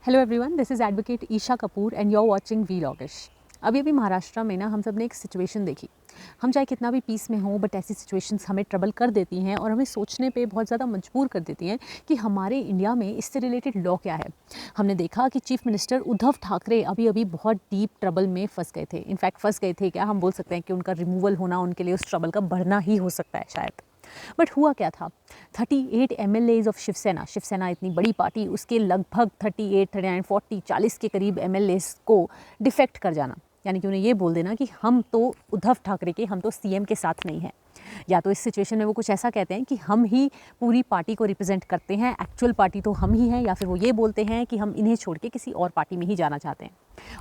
Hello everyone, this is advocate Isha Kapoor and you are watching Vlogish. अभी महाराष्ट्र में ना हम सब ने एक सिचुएशन देखी। हम चाहे कितना भी पीस में हों, बट ऐसी सिचुएशंस हमें ट्रबल कर देती हैं और हमें सोचने पे बहुत ज़्यादा मजबूर कर देती हैं कि हमारे इंडिया में इससे रिलेटेड लॉ क्या है। हमने देखा कि चीफ मिनिस्टर उद्धव ठाकरे अभी अभी बहुत डीप ट्रबल में फंस गए थे। इनफैक्ट फंस गए थे क्या, हम बोल सकते हैं कि उनका रिमूवल होना उनके लिए उस ट्रबल का बढ़ना ही हो सकता है शायद। बट हुआ क्या था, 38 MLAs ऑफ शिवसेना इतनी बड़ी पार्टी, उसके लगभग 38, 39, 40, 40 के करीब MLAs को डिफेक्ट कर जाना, यानी कि उन्हें ये बोल देना कि हम तो उद्धव ठाकरे के, हम तो CM के साथ नहीं हैं। या तो इस सिचुएशन में वो कुछ ऐसा कहते हैं कि हम ही पूरी पार्टी को रिप्रेजेंट करते हैं, एक्चुअल पार्टी तो हम ही हैं, या फिर वो ये बोलते हैं कि हम इन्हें छोड़ के किसी और पार्टी में ही जाना चाहते हैं।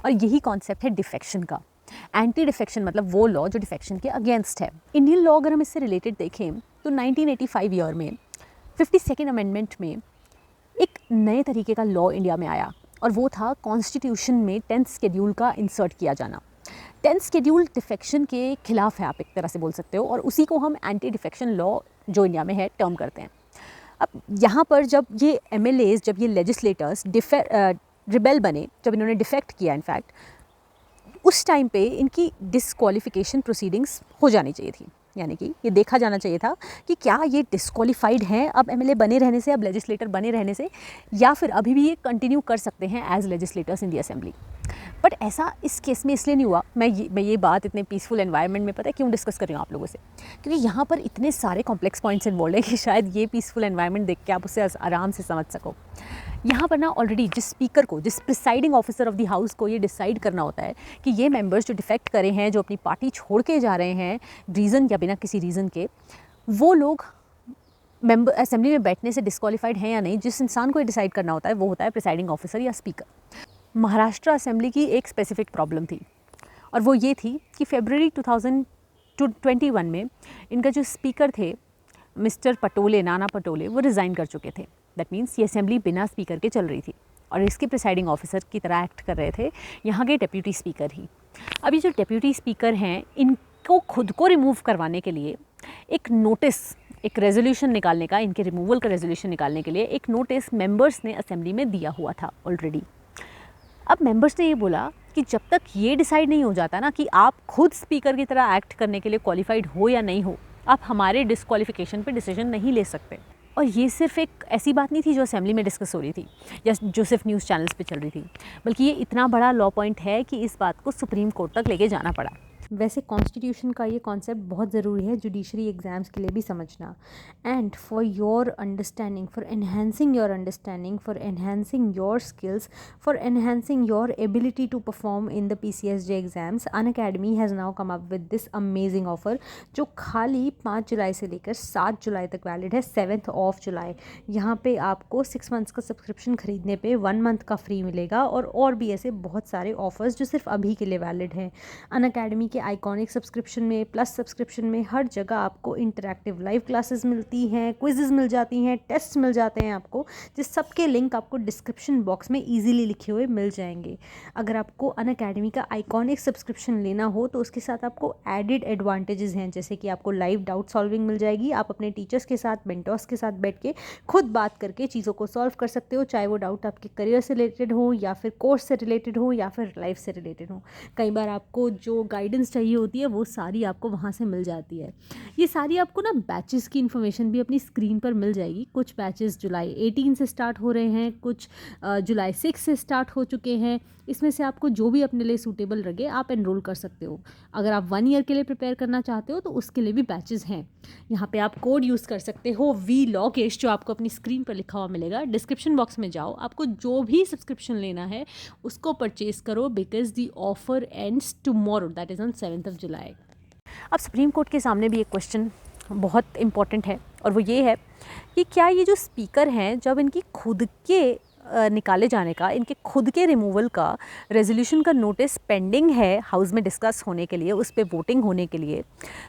और यही कॉन्सेप्ट है डिफेक्शन का। एंटी डिफेक्शन मतलब वो लॉ जो डिफेक्शन के अगेंस्ट है। इंडियन लॉ अगर हम इससे रिलेटेड देखें तो 1985 ईयर में 52nd अमेंडमेंट में एक नए तरीके का लॉ इंडिया में आया और वो था कॉन्स्टिट्यूशन में 10th शेड्यूल का इंसर्ट किया जाना। 10th शेड्यूल डिफेक्शन के खिलाफ है, आप एक तरह से बोल सकते हो, और उसी को हम एंटी डिफेक्शन लॉ जो इंडिया में है टर्म करते हैं। अब यहाँ पर जब ये MLAs, जब ये लेजिस्लेटर्स रिबेल बने, जब इन्होंने डिफेक्ट किया, इनफैक्ट उस टाइम पे इनकी डिस्क्वालिफिकेशन प्रोसीडिंग्स हो जानी चाहिए थी। यानी कि ये देखा जाना चाहिए था कि क्या ये डिस्क्वालिफाइड हैं अब MLA बने रहने से, अब लेजिस्लेटर बने रहने से, या फिर अभी भी ये कंटिन्यू कर सकते हैं as legislators in the assembly. But ऐसा इस केस में इसलिए नहीं हुआ। मैं ये बात इतने पीसफुल एनवायरनमेंट में पता है क्यों डिस्कस कर रही हूँ आप लोगों से, क्योंकि यहाँ पर इतने सारे कॉम्प्लेक्स पॉइंट्स इन्वॉल्व है कि शायद ये पीसफुल एनवायरनमेंट देख के आप उसे आराम से समझ सको। यहाँ पर ना ऑलरेडी जिस स्पीकर को, जिस presiding officer of the house को ये डिसाइड करना होता है कि ये मेंबर्स जो डिफेक्ट करे हैं, जो अपनी पार्टी छोड़ के जा रहे हैं रीज़न या बिना किसी रीज़न के, वो लोग मेंबर असेंबली में बैठने से डिस्क्वालीफाइड हैं या नहीं, जिस इंसान को ये डिसाइड करना होता है वो होता है प्रिसाइडिंग ऑफिसर या स्पीकर। महाराष्ट्र असेंबली की एक स्पेसिफिक प्रॉब्लम थी और वो ये थी कि फरवरी 2021 में इनका जो स्पीकर थे मिस्टर पटोले, नाना पटोले, वो रिज़ाइन कर चुके थे। दैट मीन्स ये असेंबली बिना स्पीकर के चल रही थी और इसके प्रिसाइडिंग ऑफिसर की तरह एक्ट कर रहे थे यहाँ के डेप्यूटी स्पीकर ही। अभी जो डेप्यूटी स्पीकर हैं, इनको खुद को रिमूव करवाने के लिए एक नोटिस, एक रेजोल्यूशन निकालने का, इनके रिमूवल का रेजोल्यूशन निकालने के लिए एक नोटिस मेंबर्स ने असेंबली में दिया हुआ था ऑलरेडी। अब मेंबर्स ने ये बोला कि जब तक ये डिसाइड नहीं हो जाता ना कि आप खुद स्पीकर की तरह एक्ट करने के लिए क्वालिफाइड हो या नहीं हो, आप हमारे डिस्क्वालिफिकेशन पे डिसीजन नहीं ले सकते। और ये सिर्फ एक ऐसी बात नहीं थी जो असेंबली में डिस्कस हो रही थी या जो सिर्फ न्यूज़ चैनल्स पे चल रही थी, बल्कि ये इतना बड़ा लॉ पॉइंट है कि इस बात को सुप्रीम कोर्ट तक लेके जाना पड़ा। वैसे कॉन्स्टिट्यूशन का ये कॉन्सेप्ट बहुत ज़रूरी है जुडिशरी एग्ज़ाम्स के लिए भी समझना। And for your understanding, for enhancing your understanding, for enhancing your skills, for enhancing your ability to perform in the PCSJ exams, Unacademy has now come up with this amazing offer जो खाली 5 जुलाई से लेकर 7 जुलाई तक valid है, 7th of July। यहाँ पे आपको 6 months का सब्सक्रिप्शन खरीदने पे 1 month का फ्री मिलेगा और भी ऐसे बहुत सारे ऑफर्स जो सिर्फ अभी के लिए वैलिड हैं। अनअकैडमी के आइकॉनिक सब्सक्रिप्शन में, प्लस सब्सक्रिप्शन में, हर जगह आपको इंटरैक्टिव लाइव क्लासेस मिलती हैं, क्विजेज़ मिल जाती हैं, टेस्ट मिल जाते हैं आपको, जिस सब के लिंक आपको डिस्क्रिप्शन बॉक्स में ईजिली लिखे हुए मिल जाएंगे। अगर आपको अनअकैडमी का आइकॉनिक सब्सक्रिप्शन लेना हो तो उसके साथ आपको एडिड एडवांटेजेस हैं, जैसे कि आपको लाइव डाउट सॉल्विंग मिल जाएगी। आप अपने टीचर्स के साथ, मेंटर्स के साथ बैठ के खुद बात करके चीज़ों को सॉल्व कर सकते हो, चाहे वो डाउट आपके करियर से रिलेटेड हो या फिर कोर्स से रिलेटेड हो या फिर लाइफ से रिलेटेड हो। कई बार आपको जो गाइडेंस चाहिए होती है वो सारी आपको वहाँ से मिल जाती है। ये सारी आपको ना बैचेस की इन्फॉर्मेशन भी अपनी स्क्रीन पर मिल जाएगी। कुछ बैचेस जुलाई 18 से स्टार्ट हो रहे हैं, कुछ जुलाई 6 से स्टार्ट हो चुके हैं। इसमें से आपको जो भी अपने लिए सूटेबल लगे आप एनरोल कर सकते हो। अगर आप 1 ईयर के लिए प्रिपेयर करना चाहते हो तो उसके लिए भी बैचेस हैं। यहाँ पे आप कोड यूज़ कर सकते हो VLOGISH, जो आपको अपनी स्क्रीन पर लिखा हुआ मिलेगा। डिस्क्रिप्शन बॉक्स में जाओ, आपको जो भी सब्सक्रिप्शन लेना है उसको परचेज करो, because the offer ends tomorrow, that is on 7th of July। अब सुप्रीम कोर्ट के सामने भी एक क्वेश्चन बहुत इम्पॉर्टेंट है और वो ये है कि क्या ये जो स्पीकर हैं, जब इनकी खुद के निकाले जाने का, इनके खुद के रिमूवल का रेजोल्यूशन का नोटिस पेंडिंग है हाउस में डिस्कस होने के लिए, उस पर वोटिंग होने के लिए,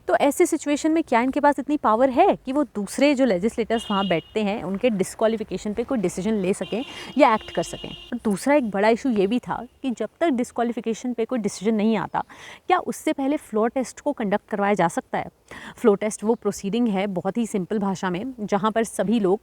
तो ऐसे सिचुएशन में क्या इनके पास इतनी पावर है कि वो दूसरे जो लेजिस्लेटर्स वहाँ बैठते हैं उनके डिस्क्वालिफिकेशन पे कोई डिसीजन ले सकें या एक्ट कर सकें। और दूसरा एक बड़ा इशू ये भी था कि जब तक डिस्क्वालिफिकेशन पे कोई डिसीजन नहीं आता, क्या उससे पहले फ्लोर टेस्ट को कंडक्ट करवाया जा सकता है। फ्लोर टेस्ट वो प्रोसीडिंग है, बहुत ही सिंपल भाषा में, जहाँ पर सभी लोग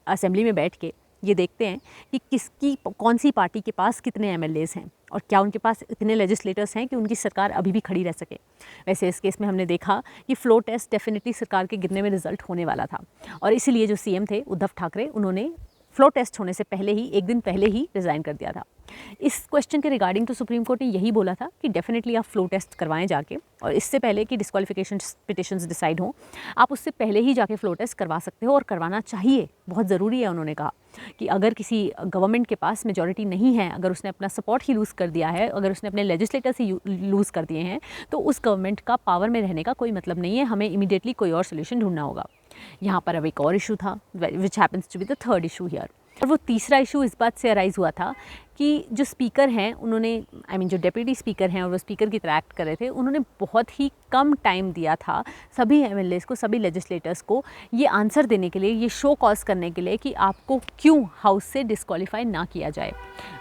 असेंबली में बैठ के ये देखते हैं कि किसकी कौन सी पार्टी के पास कितने MLAs हैं और क्या उनके पास इतने लेजिस्लेटर्स हैं कि उनकी सरकार अभी भी खड़ी रह सके। वैसे इस केस में हमने देखा कि फ्लो टेस्ट डेफिनेटली सरकार के गिरने में रिजल्ट होने वाला था और इसीलिए जो CM थे उद्धव ठाकरे, उन्होंने फ्लो टेस्ट होने से पहले ही, एक दिन पहले ही रिज़ाइन कर दिया था। इस क्वेश्चन के रिगार्डिंग तो सुप्रीम कोर्ट ने यही बोला था कि डेफिनेटली आप फ्लो टेस्ट करवाएं जाके, और इससे पहले कि डिस्क्वालिफिकेशन पिटिशंस डिसाइड हों, आप उससे पहले ही जाके फ्लो टेस्ट करवा सकते हो और करवाना चाहिए, बहुत ज़रूरी है। उन्होंने कहा कि अगर किसी गवर्नमेंट के पास मेजॉरिटी नहीं है, अगर उसने अपना सपोर्ट ही लूज़ कर दिया है, अगर उसने अपने लेजिस्लेटर्स ही लूज़ कर दिए हैं, तो उस गवर्नमेंट का पावर में रहने का कोई मतलब नहीं है, हमें इमीडिएटली कोई और सोल्यूशन ढूंढना होगा। यहाँ पर अब एक और इशू था which happens to be the third issue here, और वो तीसरा इशू इस बात से अराइज़ हुआ था कि जो स्पीकर हैं उन्होंने, जो डेप्यूटी स्पीकर हैं और वो स्पीकर की तरह एक्ट कर रहे थे, उन्होंने बहुत ही कम टाइम दिया था सभी MLAs को, सभी लेजिस्लेटर्स को ये आंसर देने के लिए, ये शो कॉज करने के लिए कि आपको क्यों हाउस से डिस्क्वालीफाई ना किया जाए।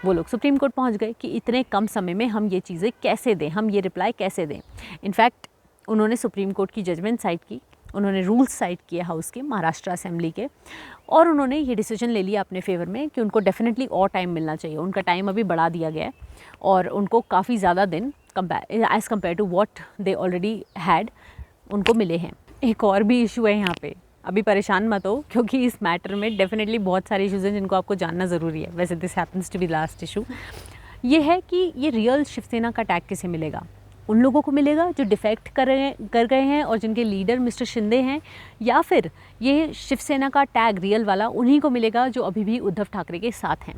वो लोग सुप्रीम कोर्ट पहुँच गए कि इतने कम समय में हम ये चीज़ें कैसे दें, हम ये रिप्लाई कैसे दें। इनफैक्ट उन्होंने सुप्रीम कोर्ट की जजमेंट साइड की, उन्होंने रूल्स साइड किए हाउस के, महाराष्ट्र असेंबली के, और उन्होंने ये डिसीजन ले लिया अपने फेवर में कि उनको डेफिनेटली और टाइम मिलना चाहिए। उनका टाइम अभी बढ़ा दिया गया है और उनको काफ़ी ज़्यादा दिन as compared to what they already had उनको मिले हैं। एक और भी इशू है यहाँ पे, अभी परेशान मत हो क्योंकि इस मैटर में डेफिनेटली बहुत सारे इशूज़ हैं जिनको आपको जानना ज़रूरी है। वैसे this happens to be last issue. ये है कि ये रियल शिवसेना का टैग किसे मिलेगा? उन लोगों को मिलेगा जो डिफेक्ट कर गए हैं और जिनके लीडर मिस्टर शिंदे हैं, या फिर ये शिवसेना का टैग रियल वाला उन्हीं को मिलेगा जो अभी भी उद्धव ठाकरे के साथ हैं।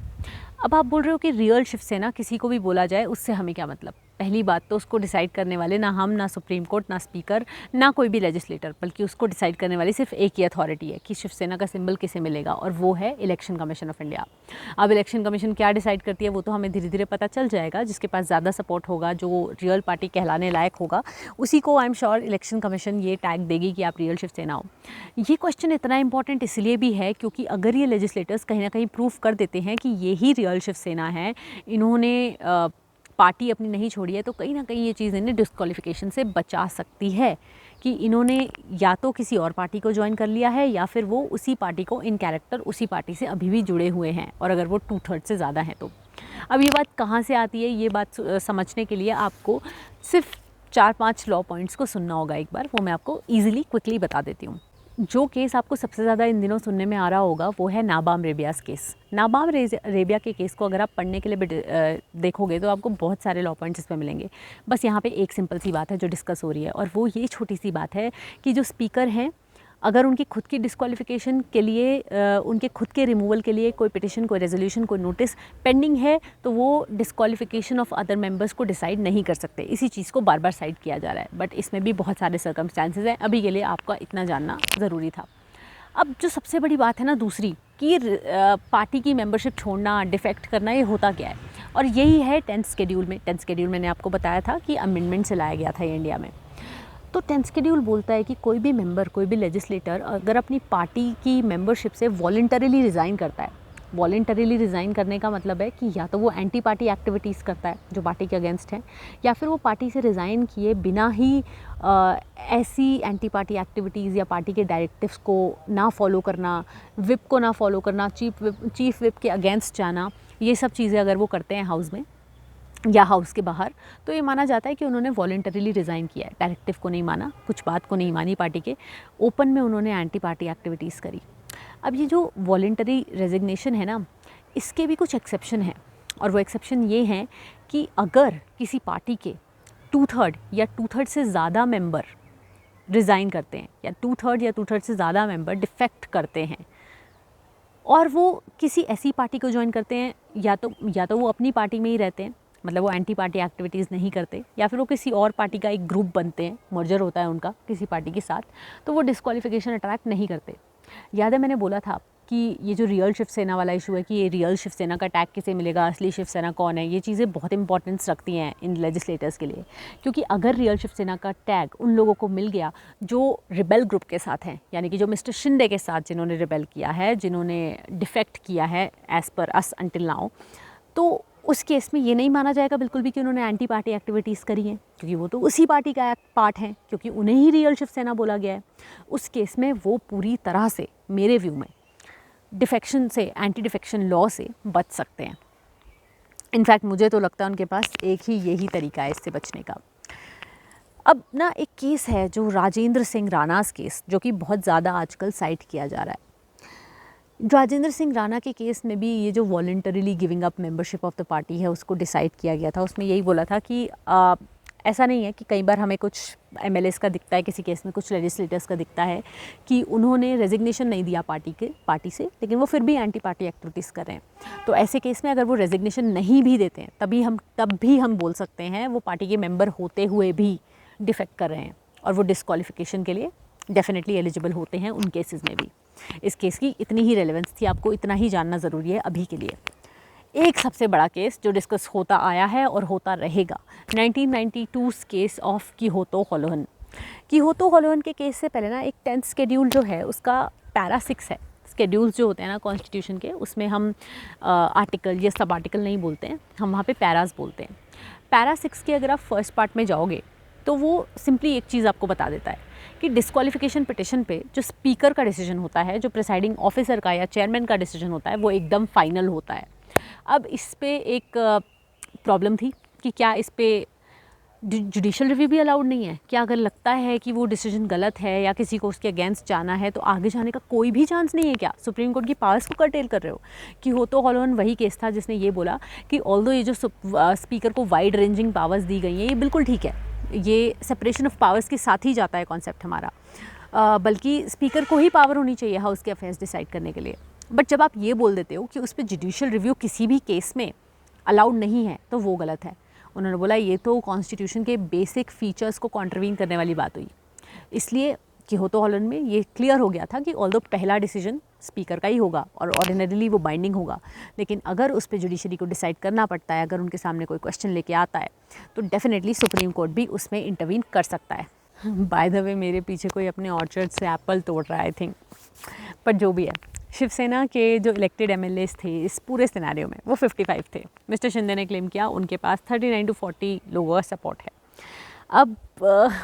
अब आप बोल रहे हो कि रियल शिवसेना किसी को भी बोला जाए, उससे हमें क्या मतलब? पहली बात तो उसको डिसाइड करने वाले ना हम, ना सुप्रीम कोर्ट, ना स्पीकर, ना कोई भी लेजिस्लेटर, बल्कि उसको डिसाइड करने वाली सिर्फ एक ही अथॉरिटी है कि शिवसेना का सिंबल किसे मिलेगा, और वो है इलेक्शन कमीशन ऑफ इंडिया। अब इलेक्शन कमीशन क्या डिसाइड करती है वो तो हमें धीरे धीरे पता चल जाएगा। जिसके पास ज़्यादा सपोर्ट होगा, जो रियल पार्टी कहलाने लायक होगा, उसी को I am sure election commission ये टैग देगी कि आप रियल शिवसेना हो। ये क्वेश्चन इतना इंपॉर्टेंट इसलिए भी है क्योंकि अगर ये लेजिस्लेटर्स कहीं ना कहीं प्रूव कर देते हैं कि ये ही रियल शिवसेना है, इन्होंने पार्टी अपनी नहीं छोड़ी है, तो कहीं ना कहीं ये चीज़ इन्हें डिस्क्वालिफिकेशन से बचा सकती है कि इन्होंने या तो किसी और पार्टी को ज्वाइन कर लिया है या फिर वो उसी पार्टी को इन कैरेक्टर उसी पार्टी से अभी भी जुड़े हुए हैं, और अगर वो 2/3 से ज़्यादा है तो। अब ये बात कहाँ से आती है, ये बात समझने के लिए आपको सिर्फ 4-5 लॉ पॉइंट्स को सुनना होगा एक बार, वो मैं आपको ईजिली क्विकली बता देती हूँ। जो केस आपको सबसे ज़्यादा इन दिनों सुनने में आ रहा होगा वो है नाबाम रेबियास केस। नाबाम रेबिया के केस को अगर आप पढ़ने के लिए देखोगे तो आपको बहुत सारे लॉ पॉइंट्स इसमें मिलेंगे। बस यहाँ पे एक सिंपल सी बात है जो डिस्कस हो रही है, और वो ये छोटी सी बात है कि जो स्पीकर हैं, अगर उनकी खुद की डिस्क्वालिफिकेशन के लिए, उनके खुद के रिमूवल के लिए कोई पिटिशन, कोई रेजोल्यूशन, कोई नोटिस पेंडिंग है, तो वो डिस्क्वालिफिकेशन ऑफ अदर मेंबर्स को डिसाइड नहीं कर सकते। इसी चीज़ को बार बार साइड किया जा रहा है, बट इसमें भी बहुत सारे सर्कमस्टांसेस हैं। अभी के लिए आपका इतना जानना ज़रूरी था। अब जो सबसे बड़ी बात है ना दूसरी, कि पार्टी की मेंबरशिप छोड़ना, डिफेक्ट करना, ये होता क्या है, और यही है 10th शेड्यूल में। 10th शेड्यूल मैंने आपको बताया था कि अमेंडमेंट से लाया गया था ये इंडिया में। तो 10th शेड्यूल बोलता है कि कोई भी मेंबर, कोई भी लेजिस्लेटर अगर अपनी पार्टी की मेंबरशिप से वॉलंटरीली रिज़ाइन करता है, वॉलंटरीली रिज़ाइन करने का मतलब है कि या तो वो एंटी पार्टी एक्टिविटीज़ करता है जो पार्टी के अगेंस्ट हैं, या फिर वो पार्टी से रिज़ाइन किए बिना ही ऐसी एंटी पार्टी एक्टिविटीज़ या पार्टी के डायरेक्टिव्स को ना फॉलो करना, विप को ना फॉलो करना, चीफ विप के अगेंस्ट जाना, ये सब चीज़ें अगर वो करते हैं हाउस में या हाउस के बाहर, तो ये माना जाता है कि उन्होंने वॉलंटरीली रिज़ाइन किया है। डायरेक्टिव को नहीं माना, कुछ बात को नहीं मानी पार्टी के, ओपन में उन्होंने एंटी पार्टी एक्टिविटीज़ करी। अब ये जो वॉलंटरी रेजिग्नेशन है ना, इसके भी कुछ एक्सेप्शन हैं, और वो एक्सेप्शन ये हैं कि अगर किसी पार्टी के 2/3 या 2/3 से ज़्यादा मेंबर रिज़ाइन करते हैं, या 2/3 या 2/3 से ज़्यादा मेंबर डिफेक्ट करते हैं, और वो किसी ऐसी पार्टी को ज्वाइन करते हैं, या तो वो अपनी पार्टी में ही रहते हैं, मतलब वो एंटी पार्टी एक्टिविटीज़ नहीं करते, या फिर वो किसी और पार्टी का एक ग्रुप बनते हैं, मर्जर होता है उनका किसी पार्टी के साथ, तो वो डिस्क्वालिफिकेशन अट्रैक्ट नहीं करते। याद है मैंने बोला था कि ये जो रियल शिवसेना वाला इशू है कि ये रियल शिवसेना का टैग किसे मिलेगा, असली शिवसेना कौन है, ये चीज़ें बहुत इंपॉर्टेंस रखती हैं इन लेजिस्लेटर्स के लिए। क्योंकि अगर रियल शिवसेना का टैग उन लोगों को मिल गया जो रिबेल ग्रुप के साथ हैं, यानी कि जो मिस्टर शिंदे के साथ जिन्होंने रिबेल किया है, जिन्होंने डिफेक्ट किया है एज़ पर अस अंटिल नाउ, तो उस केस में ये नहीं माना जाएगा बिल्कुल भी कि उन्होंने एंटी पार्टी एक्टिविटीज़ करी हैं, क्योंकि वो तो उसी पार्टी का पार्ट हैं, क्योंकि उन्हें ही रियल शिवसेना बोला गया है। उस केस में वो पूरी तरह से, मेरे व्यू में, डिफेक्शन से, एंटी डिफेक्शन लॉ से बच सकते हैं। इनफैक्ट मुझे तो लगता है उनके पास एक ही यही तरीका है इससे बचने का। अब ना एक केस है जो राजेंद्र सिंह राणास केस, जो कि बहुत ज़्यादा आजकल साइट किया जा रहा है। राजेंद्र सिंह राणा के केस में भी ये जो voluntarily giving up membership of the party है उसको डिसाइड किया गया था। उसमें यही बोला था कि ऐसा नहीं है कि कई बार हमें कुछ एमएलएस का दिखता है, किसी केस में कुछ लेजिस्लेटर्स का दिखता है कि उन्होंने रेजिग्नेशन नहीं दिया पार्टी से, लेकिन वो फिर भी एंटी पार्टी एक्टिविटीज़ कर रहे हैं। तो ऐसे केस में अगर वो रेजिग्नेशन नहीं भी देते हैं तब भी हम बोल सकते हैं वो पार्टी के मेंबर होते हुए भी डिफेक्ट कर रहे हैं और वो डिस्क्वालिफिकेशन के लिए डेफिनेटली एलिजिबल होते हैं उन केसेस में भी। इस केस की इतनी ही रेलेवेंस थी, आपको इतना ही जानना ज़रूरी है अभी के लिए। एक सबसे बड़ा केस जो डिस्कस होता आया है और होता रहेगा, 1992 केस ऑफ कीहोतो होलोहन। कीहोतो होलोहन के केस से पहले ना एक 10th शेड्यूल जो है उसका पैरा 6 है। शेड्यूल्स जो होते हैं ना कॉन्स्टिट्यूशन के, उसमें हम आर्टिकल या सब आर्टिकल नहीं बोलते हैं, हम वहाँ पे पैराज बोलते हैं। पैरा 6 के अगर आप फर्स्ट पार्ट में जाओगे तो वो सिंपली एक चीज़ आपको बता देता है कि डिस्क्वालिफिकेशन पिटिशन पे जो स्पीकर का डिसीजन होता है, जो प्रिसाइडिंग ऑफिसर का या चेयरमैन का डिसीजन होता है, वो एकदम फाइनल होता है। अब इस पे एक प्रॉब्लम थी कि क्या इस पे जुडिशल रिव्यू भी अलाउड नहीं है क्या? अगर लगता है कि वो डिसीजन गलत है या किसी को उसके अगेंस्ट जाना है तो आगे जाने का कोई भी चांस नहीं है क्या? सुप्रीम कोर्ट की पावर्स को कर्टेल कर रहे हो? कीहोतो होलोहन वही केस था जिसने ये बोला कि ऑल्दो ये जो स्पीकर को वाइड रेंजिंग पावर्स दी गई हैं ये बिल्कुल ठीक है, ये सेपरेशन ऑफ पावर्स के साथ ही जाता है कॉन्सेप्ट हमारा, बल्कि स्पीकर को ही पावर होनी चाहिए हाउस के अफेयर्स डिसाइड करने के लिए। बट जब आप ये बोल देते हो कि उस पर जुडिशियल रिव्यू किसी भी केस में अलाउड नहीं है तो वो गलत है। उन्होंने बोला ये तो कॉन्स्टिट्यूशन के बेसिक फीचर्स को कॉन्ट्रवीन करने वाली बात हुई। इसलिए कीहोतो होलोहन में ये क्लियर हो गया था कि ऑल्दो पहला डिसीजन स्पीकर का ही होगा और ऑर्डिनरीली वो बाइंडिंग होगा, लेकिन अगर उस पर जुडिशरी को डिसाइड करना पड़ता है, अगर उनके सामने कोई क्वेश्चन लेके आता है तो डेफिनेटली सुप्रीम कोर्ट भी उसमें इंटरवीन कर सकता है। बाय द वे मेरे पीछे कोई अपने ऑर्चर्ड से एप्पल तोड़ रहा है आई थिंक, पर जो भी है, शिवसेना के जो इलेक्टेड एमएलएस थे इस पूरे सिनेरियो में वो 55 थे। मिस्टर शिंदे ने क्लेम किया उनके पास 39 to 40 लोगों का सपोर्ट है। अब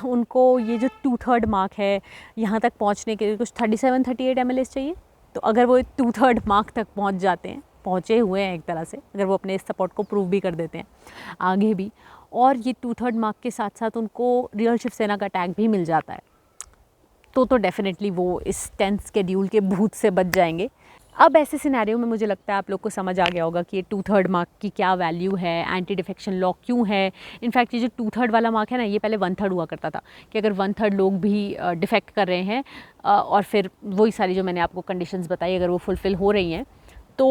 उनको ये जो 2/3 मार्क है यहाँ तक पहुँचने के लिए कुछ 37-38 एमएलएस चाहिए। तो अगर वो 2/3 मार्क तक पहुँच जाते हैं, पहुँचे हुए हैं एक तरह से, अगर वो अपने इस सपोर्ट को प्रूव भी कर देते हैं आगे भी, और ये 2/3 मार्क के साथ साथ उनको रियल शिवसेना का टैग भी मिल जाता है तो डेफिनेटली वो इस 10th शेड्यूल के भूत से बच जाएंगे। अब ऐसे सिनेरियो में मुझे लगता है आप लोग को समझ आ गया होगा कि ये 2/3 मार्क की क्या वैल्यू है, एंटी डिफेक्शन लॉ क्यों है। इनफैक्ट ये जो 2/3 वाला मार्क है ना, ये पहले 1/3 हुआ करता था कि अगर 1/3 लोग भी डिफेक्ट कर रहे हैं और फिर वही सारी जो मैंने आपको कंडीशंस बताई अगर वो फुलफ़िल हो रही हैं तो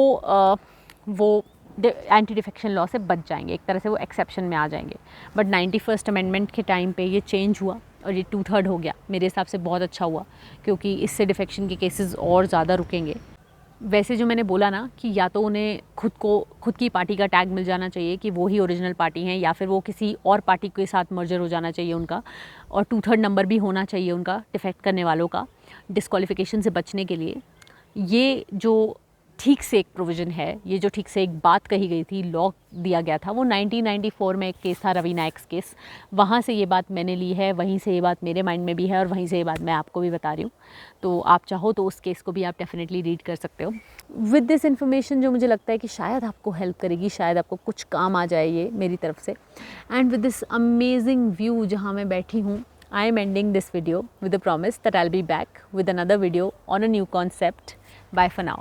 वो एंटी डिफेक्शन लॉ से बच जाएंगे, एक तरह से वो एक्सेप्शन में आ जाएंगे। बट 91st अमेंडमेंट के टाइम पे ये चेंज हुआ और ये 2/3 हो गया। मेरे हिसाब से बहुत अच्छा हुआ क्योंकि इससे डिफेक्शन के केसेस और ज़्यादा रुकेंगे। वैसे जो मैंने बोला ना कि या तो उन्हें खुद की पार्टी का टैग मिल जाना चाहिए कि वो ही ओरिजिनल पार्टी हैं, या फिर वो किसी और पार्टी के साथ मर्जर हो जाना चाहिए उनका, और 2/3 नंबर भी होना चाहिए उनका डिफेक्ट करने वालों का डिस्क्वालिफिकेशन से बचने के लिए। ये जो ठीक से एक प्रोविज़न है, ये जो ठीक से एक बात कही गई थी, लॉ दिया गया था, वो 1994 में एक केस था, रवि नायक केस। वहाँ से ये बात मैंने ली है, वहीं से ये बात मेरे माइंड में भी है और वहीं से ये बात मैं आपको भी बता रही हूँ। तो आप चाहो तो उस केस को भी आप डेफिनेटली रीड कर सकते हो। विद दिस इन्फॉर्मेशन जो मुझे लगता है कि शायद आपको हेल्प करेगी, शायद आपको कुछ काम आ जाए ये मेरी तरफ से। And with this amazing view जहाँ मैं बैठी हूँ, I am ending this video with a promise that I'll be back with another video on a new concept. Bye for now.